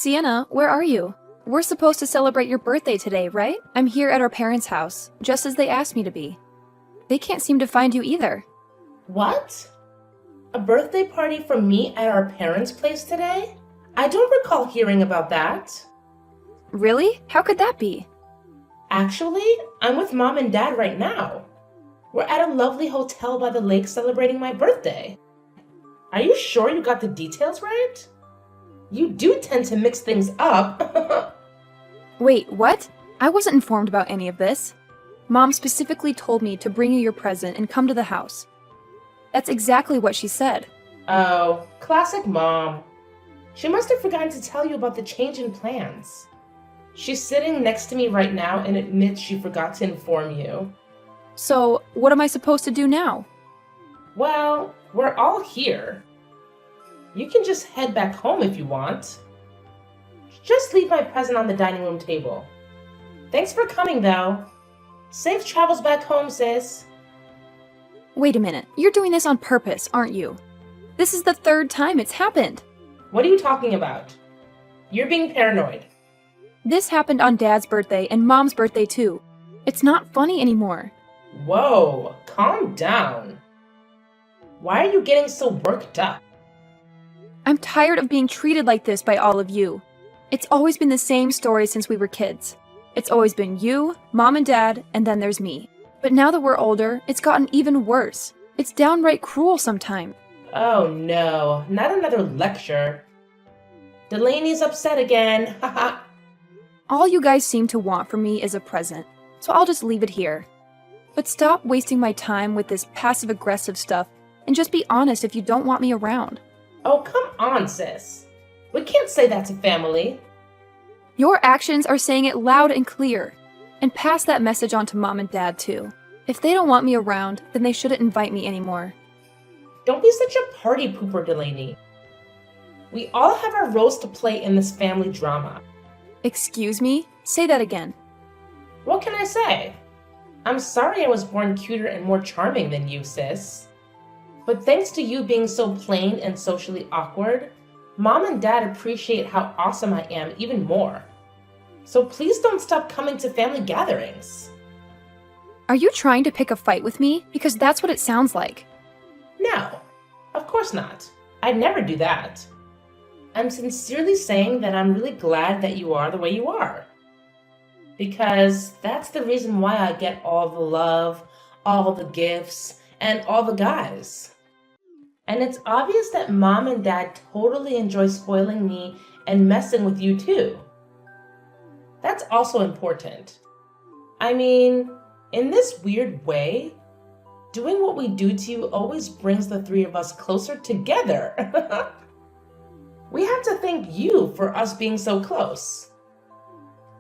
Sienna, where are you? We're supposed to celebrate your birthday today, right? I'm here at our parents' house, just as they asked me to be. They can't seem to find you either. What? A birthday party for me at our parents' place today? I don't recall hearing about that. Really? How could that be? Actually, I'm with Mom and Dad right now. We're at a lovely hotel by the lake celebrating my birthday. Are you sure you got the details right? You do tend to mix things up. Wait, what? I wasn't informed about any of this. Mom specifically told me to bring you your present and come to the house. That's exactly what she said. Oh, classic Mom. She must have forgotten to tell you about the change in plans. She's sitting next to me right now and admits she forgot to inform you. So, what am I supposed to do now? Well, we're all here. You can just head back home if you want. Just leave my present on the dining room table. Thanks for coming, though. Safe travels back home, sis. Wait a minute, you're doing this on purpose, aren't you? This is the third time it's happened. What are you talking about? You're being paranoid. This happened on Dad's birthday and Mom's birthday too. It's not funny anymore. Whoa, calm down. Why are you getting so worked up? I'm tired of being treated like this by all of you. It's always been the same story since we were kids. It's always been you, Mom and Dad, and then there's me. But now that we're older, it's gotten even worse. It's downright cruel sometimes. Oh no, not another lecture. Delaney's upset again, haha. All you guys seem to want from me is a present, so I'll just leave it here. But stop wasting my time with this passive-aggressive stuff and just be honest if you don't want me around. Oh, come on, sis. We can't say that to family. Your actions are saying it loud and clear. And pass that message on to Mom and Dad, too. If they don't want me around, then they shouldn't invite me anymore. Don't be such a party pooper, Delaney. We all have our roles to play in this family drama. Excuse me? Say that again. What can I say? I'm sorry I was born cuter and more charming than you, sis. But thanks to you being so plain and socially awkward, Mom and Dad appreciate how awesome I am even more. So please don't stop coming to family gatherings. Are you trying to pick a fight with me? Because that's what it sounds like. No, of course not. I'd never do that. I'm sincerely saying that I'm really glad that you are the way you are. Because that's the reason why I get all the love, all the gifts, and all the guys. And it's obvious that Mom and Dad totally enjoy spoiling me and messing with you too. That's also important. I mean, in this weird way, doing what we do to you always brings the three of us closer together. We have to thank you for us being so close.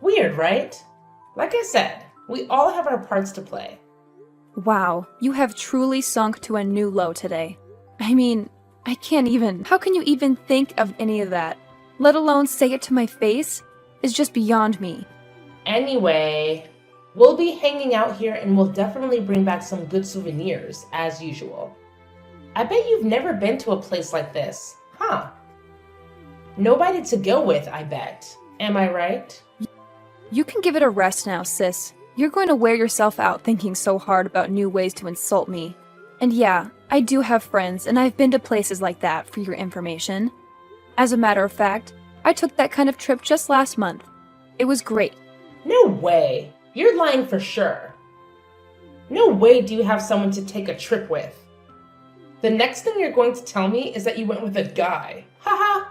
Weird, right? Like I said, we all have our parts to play. Wow, you have truly sunk to a new low today. I mean, I can't even. How can you even think of any of that? Let alone say it to my face? Is just beyond me. Anyway, we'll be hanging out here and we'll definitely bring back some good souvenirs, as usual. I bet you've never been to a place like this, huh? Nobody to go with, I bet. Am I right? You can give it a rest now, sis. You're going to wear yourself out thinking so hard about new ways to insult me. And yeah, I do have friends, and I've been to places like that, for your information. As a matter of fact, I took that kind of trip just last month. It was great. No way. You're lying for sure. No way do you have someone to take a trip with. The next thing you're going to tell me is that you went with a guy. Haha.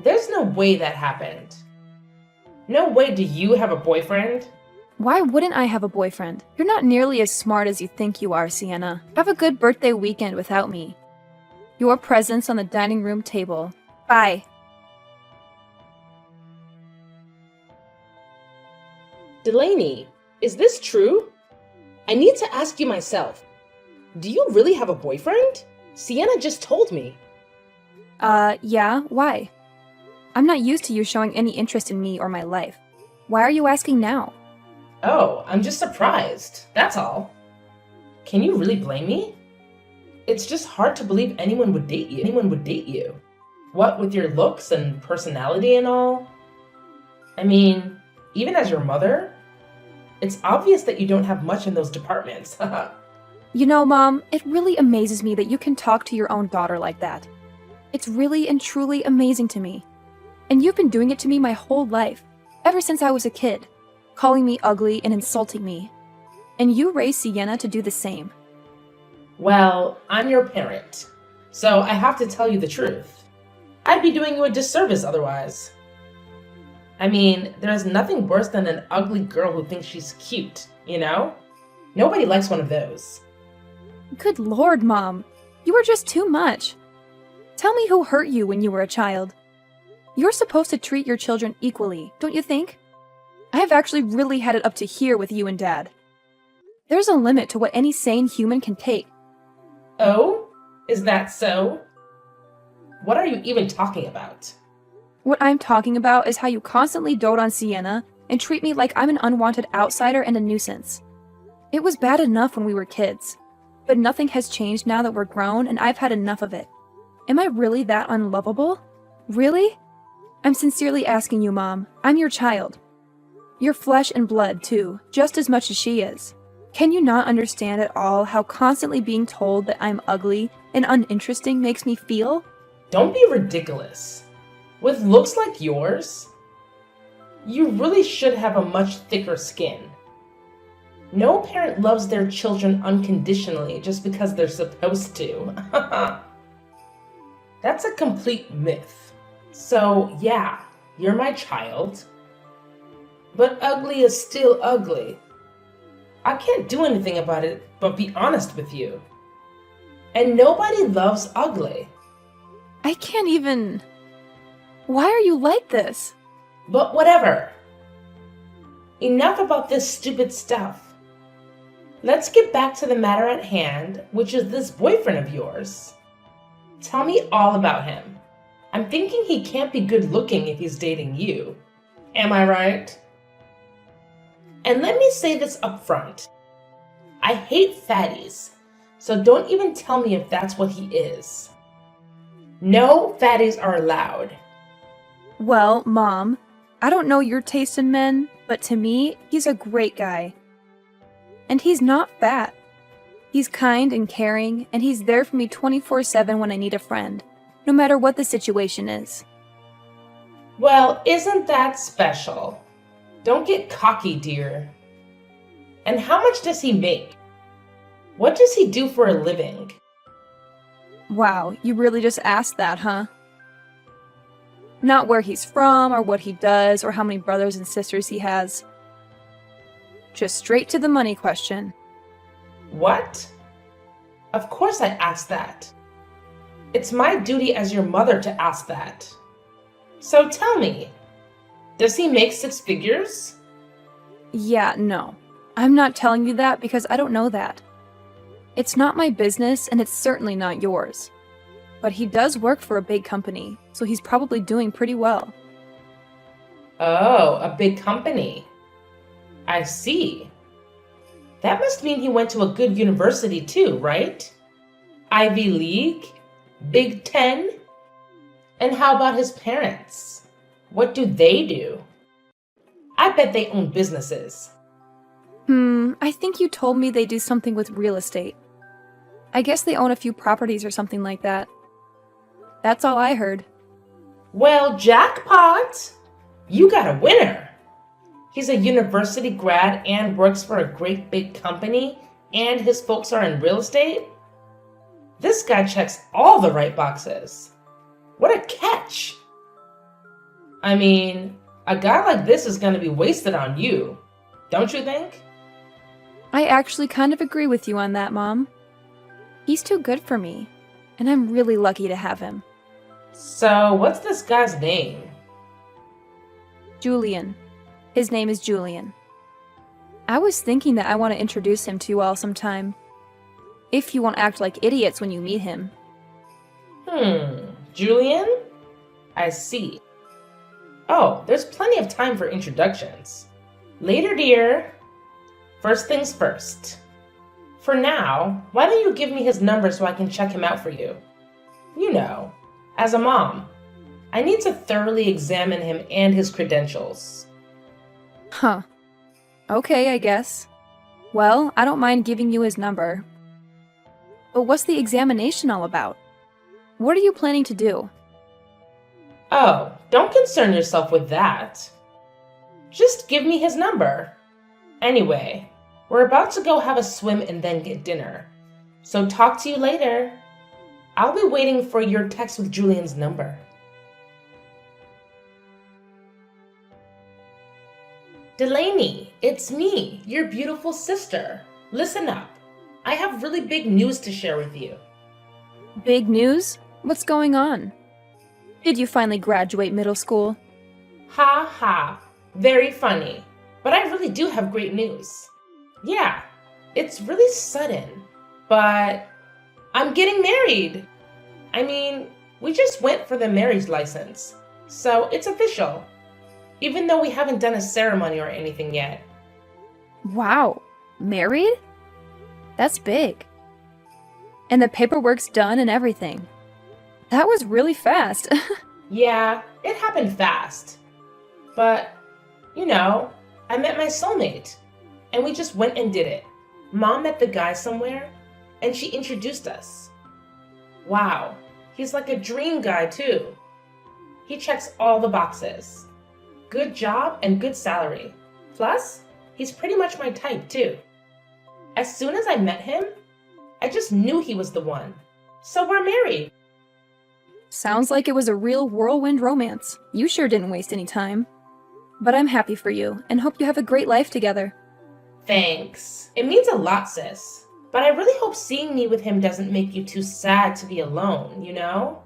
There's no way that happened. No way do you have a boyfriend? Why wouldn't I have a boyfriend? You're not nearly as smart as you think you are, Sienna. Have a good birthday weekend without me. Your presents on the dining room table. Bye. Delaney, is this true? I need to ask you myself. Do you really have a boyfriend? Sienna just told me. Yeah, why? I'm not used to you showing any interest in me or my life. Why are you asking now? Oh, I'm just surprised, that's all. Can you really blame me? It's just hard to believe anyone would date you. What with your looks and personality and all? I mean, even as your mother, it's obvious that you don't have much in those departments. You know, Mom, it really amazes me that you can talk to your own daughter like that. It's really and truly amazing to me. And you've been doing it to me my whole life, ever since I was a kid, calling me ugly and insulting me. And you raised Sienna to do the same. Well, I'm your parent, so I have to tell you the truth. I'd be doing you a disservice otherwise. I mean, there's nothing worse than an ugly girl who thinks she's cute, you know? Nobody likes one of those. Good Lord, Mom. You were just too much. Tell me who hurt you when you were a child. You're supposed to treat your children equally, don't you think? I've actually really had it up to here with you and Dad. There's a limit to what any sane human can take. Oh? Is that so? What are you even talking about? What I'm talking about is how you constantly dote on Sienna and treat me like I'm an unwanted outsider and a nuisance. It was bad enough when we were kids, but nothing has changed now that we're grown and I've had enough of it. Am I really that unlovable? Really? I'm sincerely asking you, Mom. I'm your child. You're flesh and blood, too, just as much as she is. Can you not understand at all how constantly being told that I'm ugly and uninteresting makes me feel? Don't be ridiculous. With looks like yours, you really should have a much thicker skin. No parent loves their children unconditionally just because they're supposed to. That's a complete myth. So, yeah, you're my child. But ugly is still ugly. I can't do anything about it but be honest with you. And nobody loves ugly. I can't even... Why are you like this? But whatever. Enough about this stupid stuff. Let's get back to the matter at hand, which is this boyfriend of yours. Tell me all about him. I'm thinking he can't be good looking if he's dating you. Am I right? And let me say this up front. I hate fatties, so don't even tell me if that's what he is. No fatties are allowed. Well, Mom, I don't know your taste in men, but to me, he's a great guy. And he's not fat. He's kind and caring, and he's there for me 24/7 when I need a friend, no matter what the situation is. Well, isn't that special? Don't get cocky, dear. And how much does he make? What does he do for a living? Wow, you really just asked that, huh? Not where he's from, or what he does, or how many brothers and sisters he has. Just straight to the money question. What? Of course I asked that. It's my duty as your mother to ask that. So tell me, does he make 6 figures? Yeah, no. I'm not telling you that because I don't know that. It's not my business, and it's certainly not yours. But he does work for a big company, so he's probably doing pretty well. Oh, a big company. I see. That must mean he went to a good university too, right? Ivy League? Big Ten? And how about his parents? What do they do? I bet they own businesses. I think you told me they do something with real estate. I guess they own a few properties or something like that. That's all I heard. Well, jackpot! You got a winner! He's a university grad and works for a great big company, and his folks are in real estate? This guy checks all the right boxes. What a catch! I mean, a guy like this is going to be wasted on you, don't you think? I actually kind of agree with you on that, Mom. He's too good for me, and I'm really lucky to have him. So, what's this guy's name? Julian. His name is Julian. I was thinking that I want to introduce him to you all sometime. If you won't act like idiots when you meet him. Julian? I see. Oh, there's plenty of time for introductions. Later, dear. First things first. For now, why don't you give me his number so I can check him out for you? You know, as a mom. I need to thoroughly examine him and his credentials. Huh. Okay, I guess. Well, I don't mind giving you his number. But what's the examination all about? What are you planning to do? Oh, don't concern yourself with that. Just give me his number. Anyway, we're about to go have a swim and then get dinner. So talk to you later. I'll be waiting for your text with Julian's number. Delaney, it's me, your beautiful sister. Listen up. I have really big news to share with you. Big news? What's going on? Did you finally graduate middle school? Ha ha. Very funny. But I really do have great news. Yeah, it's really sudden, but I'm getting married. I mean, we just went for the marriage license, so it's official, even though we haven't done a ceremony or anything yet. Wow, married? That's big. And the paperwork's done and everything. That was really fast. Yeah, it happened fast. But, I met my soulmate, and we just went and did it. Mom met the guy somewhere, and she introduced us. Wow, he's like a dream guy too. He checks all the boxes. Good job and good salary. Plus, he's pretty much my type too. As soon as I met him, I just knew he was the one. So we're married. Sounds like it was a real whirlwind romance. You sure didn't waste any time. But I'm happy for you, and hope you have a great life together. Thanks. It means a lot, sis. But I really hope seeing me with him doesn't make you too sad to be alone, you know?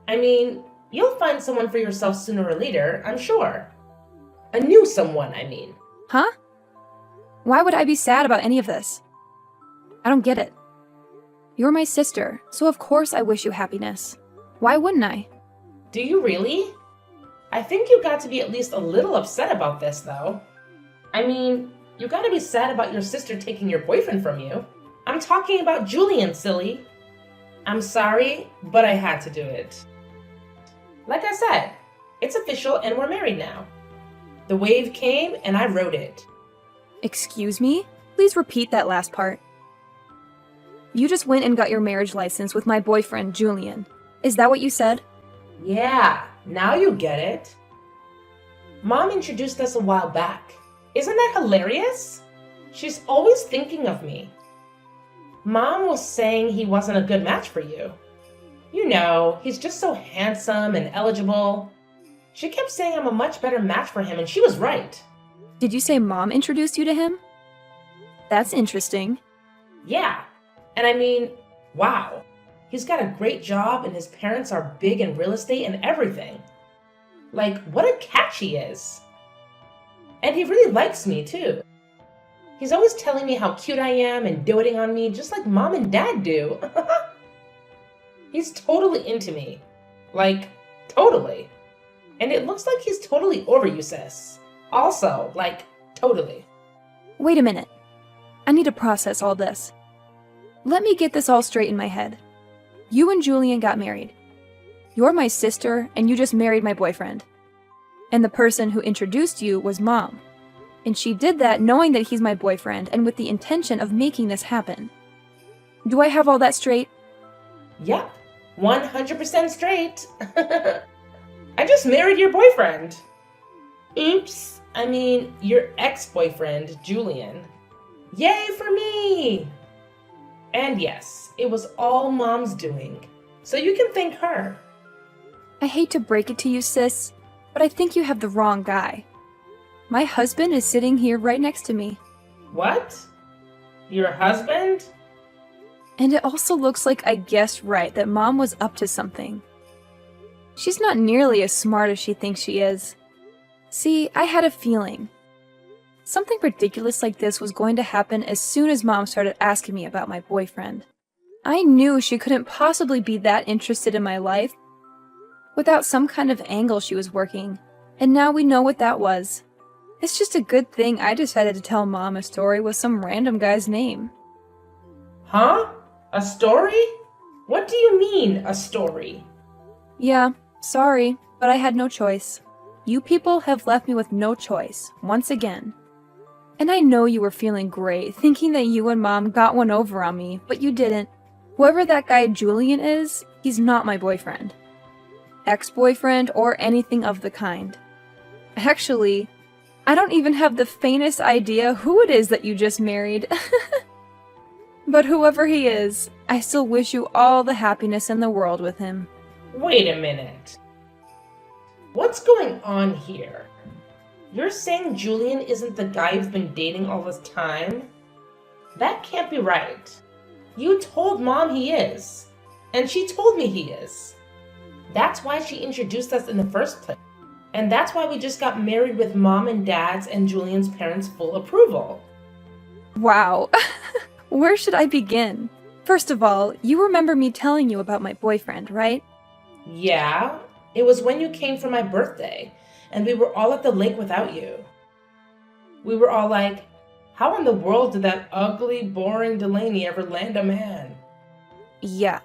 I mean, you'll find someone for yourself sooner or later, I'm sure. A new someone, I mean. Huh? Why would I be sad about any of this? I don't get it. You're my sister, so of course I wish you happiness. Why wouldn't I? Do you really? I think you got to be at least a little upset about this, though. I mean, you gotta be sad about your sister taking your boyfriend from you. I'm talking about Julian, silly. I'm sorry, but I had to do it. Like I said, it's official and we're married now. The wave came and I rode it. Excuse me? Please repeat that last part. You just went and got your marriage license with my boyfriend, Julian. Is that what you said? Yeah, now you get it. Mom introduced us a while back. Isn't that hilarious? She's always thinking of me. Mom was saying he wasn't a good match for you. You know, he's just so handsome and eligible. She kept saying I'm a much better match for him, and she was right. Did you say Mom introduced you to him? That's interesting. Yeah, and I mean, wow. He's got a great job, and his parents are big in real estate and everything. Like, what a catch he is. And he really likes me, too. He's always telling me how cute I am and doting on me, just like Mom and Dad do. He's totally into me. Like, totally. And it looks like he's totally over you, sis. Also, like, totally. Wait a minute. I need to process all this. Let me get this all straight in my head. You and Julian got married. You're my sister, and you just married my boyfriend. And the person who introduced you was Mom. And she did that knowing that he's my boyfriend and with the intention of making this happen. Do I have all that straight? Yep, 100% straight. I just married your boyfriend. Oops, I mean your ex-boyfriend, Julian. Yay for me! And yes, it was all Mom's doing, so you can thank her. I hate to break it to you, sis, but I think you have the wrong guy. My husband is sitting here right next to me. What? Your husband? And it also looks like I guessed right that Mom was up to something. She's not nearly as smart as she thinks she is. See, I had a feeling. Something ridiculous like this was going to happen as soon as Mom started asking me about my boyfriend. I knew she couldn't possibly be that interested in my life without some kind of angle she was working, and now we know what that was. It's just a good thing I decided to tell Mom a story with some random guy's name. Huh? A story? What do you mean, a story? Yeah, sorry, But I had no choice. You people have left me with no choice, once again. And I know you were feeling great, thinking that you and Mom got one over on me, but you didn't. Whoever that guy Julian is, he's not my boyfriend. Ex-boyfriend or anything of the kind. Actually, I don't even have the faintest idea who it is that you just married. But whoever he is, I still wish you all the happiness in the world with him. Wait a minute. What's going on here? You're saying Julian isn't the guy you've been dating all this time? That can't be right. You told Mom he is. And she told me he is. That's why she introduced us in the first place. And that's why we just got married with Mom and Dad's and Julian's parents' full approval. Wow. Where should I begin? First of all, you remember me telling you about my boyfriend, right? Yeah, it was when you came for my birthday, and we were all at the lake without you. We were all like, how in the world did that ugly, boring Delaney ever land a man? Yeah.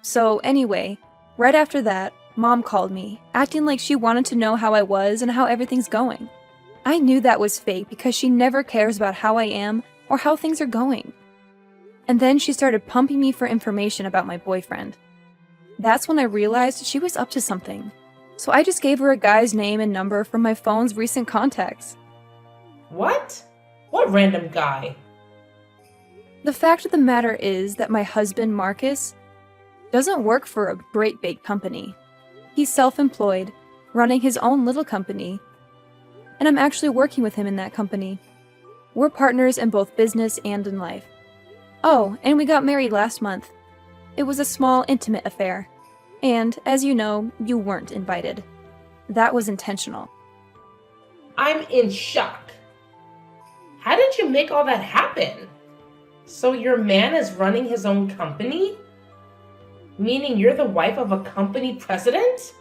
So anyway, right after that, Mom called me, acting like she wanted to know how I was and how everything's going. I knew that was fake because she never cares about how I am or how things are going. And then she started pumping me for information about my boyfriend. That's when I realized she was up to something. So I just gave her a guy's name and number from my phone's recent contacts. What? What random guy? The fact of the matter is that my husband, Marcus, doesn't work for a great big company. He's self-employed, running his own little company. And I'm actually working with him in that company. We're partners in both business and in life. Oh, and we got married last month. It was a small, intimate affair. And, as you know, you weren't invited. That was intentional. I'm in shock. How did you make all that happen? So your man is running his own company? Meaning you're the wife of a company president?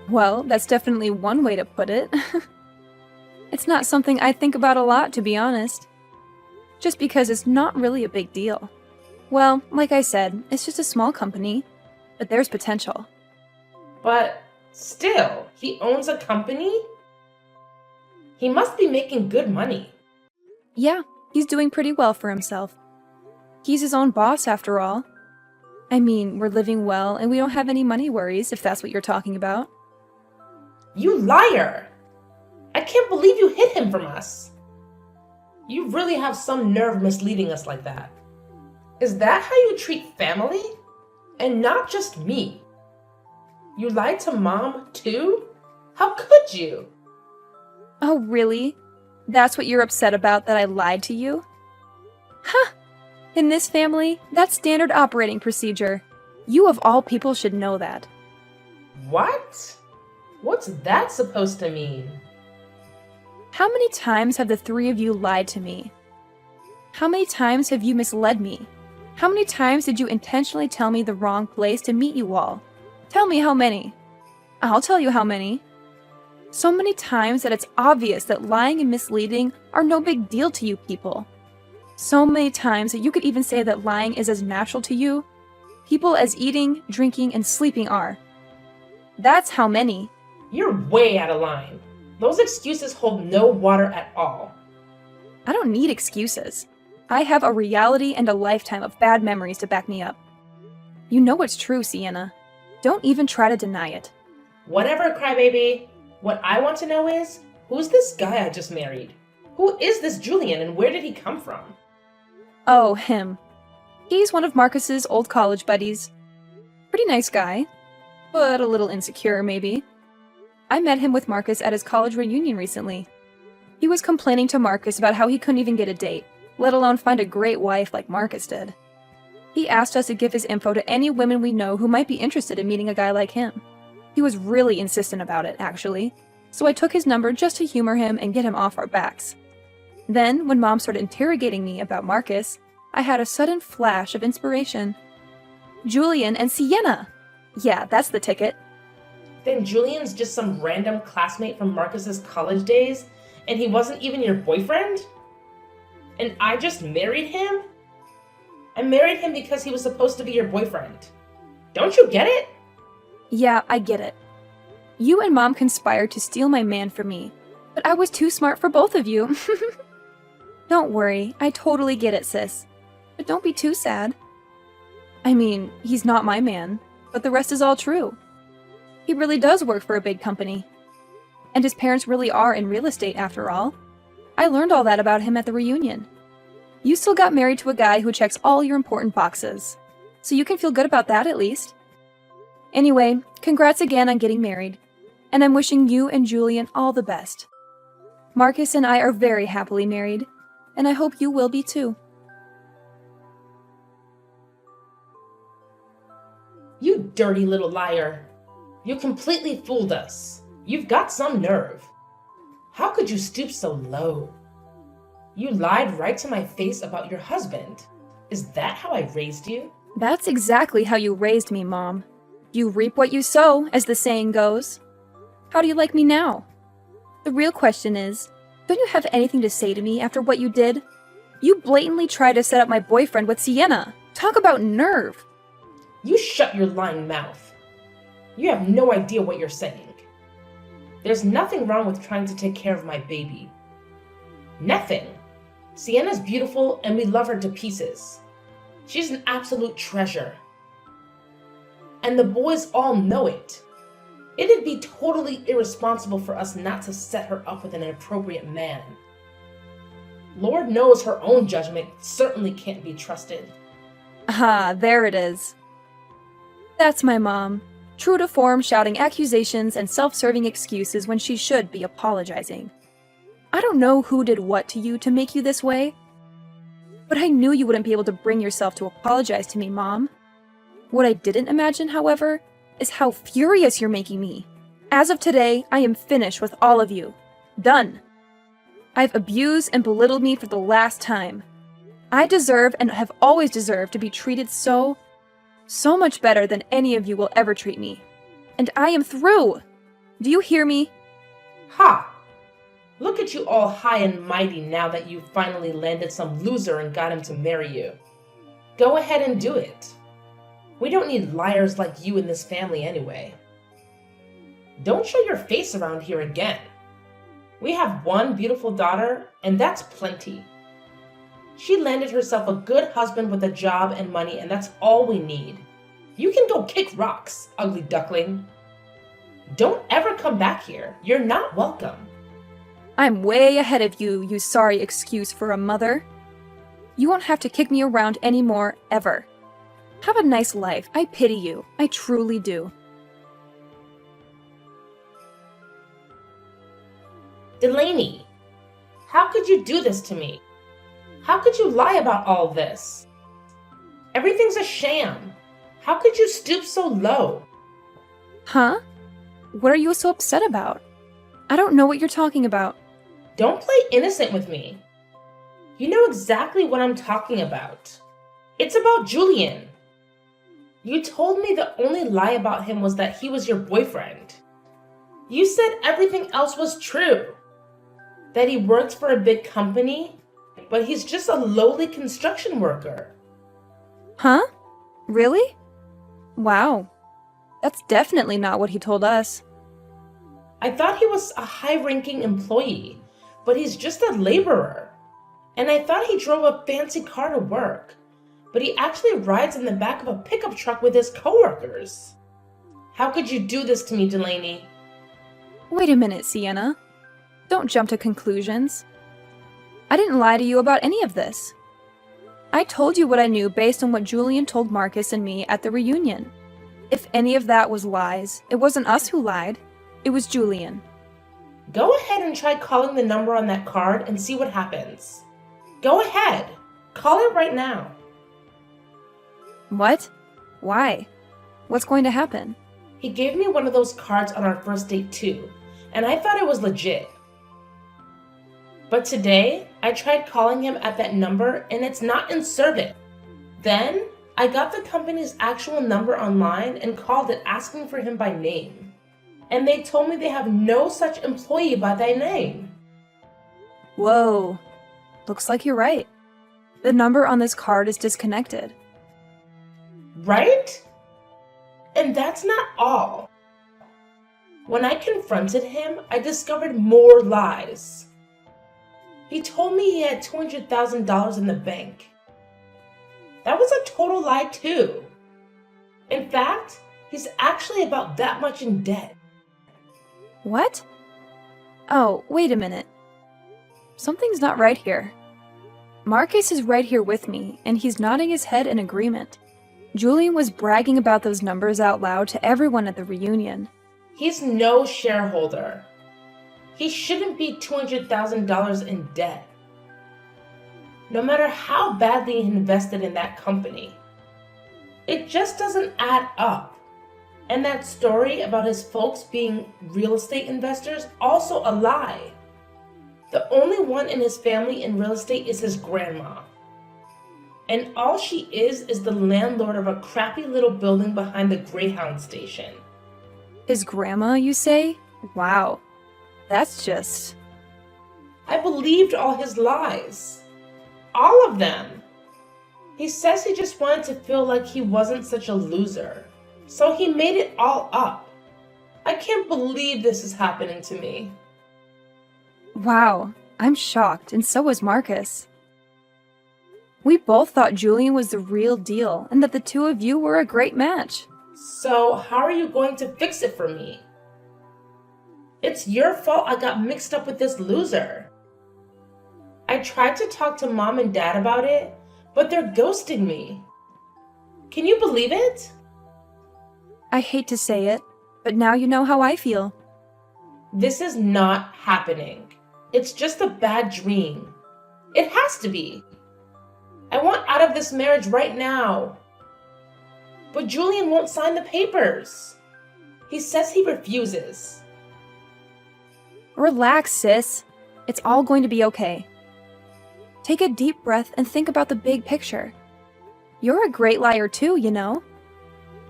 Well, that's definitely one way to put it. It's not something I think about a lot, to be honest. Just because it's not really a big deal. Well, like I said, it's just a small company, but there's potential. But still, he owns a company? He must be making good money. Yeah, he's doing pretty well for himself. He's his own boss, after all. I mean, we're living well, and we don't have any money worries, if that's what you're talking about. You liar! I can't believe you hid him from us. You really have some nerve misleading us like that. Is that how you treat family? And not just me. You lied to Mom, too? How could you? Oh, really? That's what you're upset about, that I lied to you? Huh! In this family, that's standard operating procedure. You of all people should know that. What? What's that supposed to mean? How many times have the three of you lied to me? How many times have you misled me? How many times did you intentionally tell me the wrong place to meet you all? Tell me how many. I'll tell you how many. So many times that it's obvious that lying and misleading are no big deal to you people. So many times that you could even say that lying is as natural to you, people as eating, drinking, and sleeping are. That's how many. You're way out of line. Those excuses hold no water at all. I don't need excuses. I have a reality and a lifetime of bad memories to back me up. You know it's true, Sienna. Don't even try to deny it. Whatever, crybaby. What I want to know is, who's this guy I just married? Who is this Julian and where did he come from? Oh, him. He's one of Marcus's old college buddies. Pretty nice guy, but a little insecure, maybe. I met him with Marcus at his college reunion recently. He was complaining to Marcus about how he couldn't even get a date, let alone find a great wife like Marcus did. He asked us to give his info to any women we know who might be interested in meeting a guy like him. He was really insistent about it, actually, so I took his number just to humor him and get him off our backs. Then, when Mom started interrogating me about Marcus, I had a sudden flash of inspiration. Julian and Sienna! Yeah, that's the ticket. Then Julian's just some random classmate from Marcus's college days, and he wasn't even your boyfriend? And I just married him? I married him because he was supposed to be your boyfriend. Don't you get it? Yeah, I get it. You and Mom conspired to steal my man from me, but I was too smart for both of you. Don't worry, I totally get it, sis. But don't be too sad. I mean, he's not my man, but the rest is all true. He really does work for a big company. And his parents really are in real estate after all. I learned all that about him at the reunion. You still got married to a guy who checks all your important boxes, so you can feel good about that at least. Anyway, congrats again on getting married, and I'm wishing you and Julian all the best. Marcus and I are very happily married, and I hope you will be too. You dirty little liar. You completely fooled us. You've got some nerve. How could you stoop so low? You lied right to my face about your husband. Is that how I raised you? That's exactly how you raised me, Mom. You reap what you sow, as the saying goes. How do you like me now? The real question is, don't you have anything to say to me after what you did? You blatantly tried to set up my boyfriend with Sienna. Talk about nerve. You shut your lying mouth. You have no idea what you're saying. There's nothing wrong with trying to take care of my baby. Nothing. Sienna's beautiful and we love her to pieces. She's an absolute treasure. And the boys all know it. It'd be totally irresponsible for us not to set her up with an appropriate man. Lord knows her own judgment certainly can't be trusted. Ah, there it is. That's my mom. True to form, shouting accusations and self-serving excuses when she should be apologizing. I don't know who did what to you to make you this way, but I knew you wouldn't be able to bring yourself to apologize to me, Mom. What I didn't imagine, however, is how furious you're making me. As of today, I am finished with all of you. Done. I've abused and belittled me for the last time. I deserve and have always deserved to be treated so much better than any of you will ever treat me. And I am through. Do you hear me? Ha! Look at you all high and mighty now that you finally landed some loser and got him to marry you. Go ahead and do it. We don't need liars like you in this family anyway. Don't show your face around here again. We have one beautiful daughter, and that's plenty. She landed herself a good husband with a job and money, and that's all we need. You can go kick rocks, ugly duckling. Don't ever come back here. You're not welcome. I'm way ahead of you, you sorry excuse for a mother. You won't have to kick me around anymore, ever. Have a nice life. I pity you. I truly do. Delaney, how could you do this to me? How could you lie about all this? Everything's a sham. How could you stoop so low? Huh? What are you so upset about? I don't know what you're talking about. Don't play innocent with me. You know exactly what I'm talking about. It's about Julian. You told me the only lie about him was that he was your boyfriend. You said everything else was true. That he works for a big company, but he's just a lowly construction worker. Huh? Really? Wow. That's definitely not what he told us. I thought he was a high-ranking employee, but he's just a laborer. And I thought he drove a fancy car to work, but he actually rides in the back of a pickup truck with his coworkers. How could you do this to me, Delaney? Wait a minute, Sienna. Don't jump to conclusions. I didn't lie to you about any of this. I told you what I knew based on what Julian told Marcus and me at the reunion. If any of that was lies, it wasn't us who lied. It was Julian. Go ahead and try calling the number on that card and see what happens. Go ahead. Call it right now. What? Why? What's going to happen? He gave me one of those cards on our first date too, and I thought it was legit. But today, I tried calling him at that number and it's not in service. Then, I got the company's actual number online and called it asking for him by name. And they told me they have no such employee by that name. Whoa. Looks like you're right. The number on this card is disconnected. Right? And that's not all. When I confronted him, I discovered more lies. He told me he had $200,000 in the bank. That was a total lie too. In fact, he's actually about that much in debt. What? Oh, wait a minute. Something's not right here. Marcus is right here with me, and he's nodding his head in agreement. Julian was bragging about those numbers out loud to everyone at the reunion. He's no shareholder. He shouldn't be $200,000 in debt. No matter how badly he invested in that company. It just doesn't add up. And that story about his folks being real estate investors, also a lie. The only one in his family in real estate is his grandma. And all she is the landlord of a crappy little building behind the Greyhound station. His grandma, you say? Wow. That's just... I believed all his lies. All of them. He says he just wanted to feel like he wasn't such a loser. So he made it all up. I can't believe this is happening to me. Wow. I'm shocked, and so was Marcus. We both thought Julian was the real deal, and that the two of you were a great match. So how are you going to fix it for me? It's your fault I got mixed up with this loser. I tried to talk to Mom and Dad about it, but they're ghosting me. Can you believe it? I hate to say it, but now you know how I feel. This is not happening. It's just a bad dream. It has to be. I want out of this marriage right now. But Julian won't sign the papers. He says he refuses. Relax, sis. It's all going to be okay. Take a deep breath and think about the big picture. You're a great liar too, you know.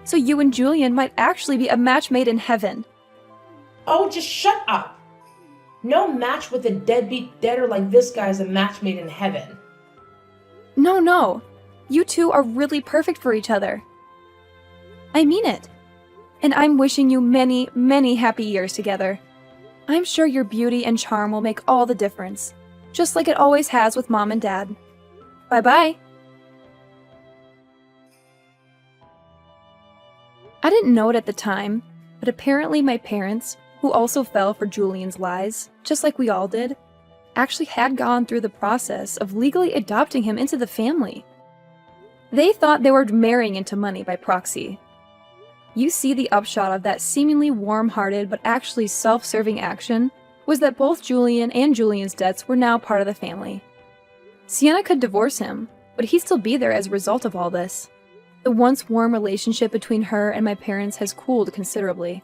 So you and Julian might actually be a match made in heaven. Oh, just shut up. No match with a deadbeat debtor like this guy is a match made in heaven. No. You two are really perfect for each other. I mean it. And I'm wishing you many, many happy years together. I'm sure your beauty and charm will make all the difference, just like it always has with Mom and Dad. Bye-bye. I didn't know it at the time, but apparently my parents, who also fell for Julian's lies, just like we all did, actually had gone through the process of legally adopting him into the family. They thought they were marrying into money by proxy. You see, the upshot of that seemingly warm-hearted but actually self-serving action was that both Julian and Julian's debts were now part of the family. Sienna could divorce him, but he'd still be there as a result of all this. The once warm relationship between her and my parents has cooled considerably.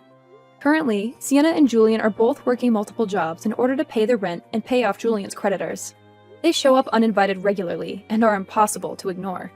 Currently, Sienna and Julian are both working multiple jobs in order to pay the rent and pay off Julian's creditors. They show up uninvited regularly and are impossible to ignore.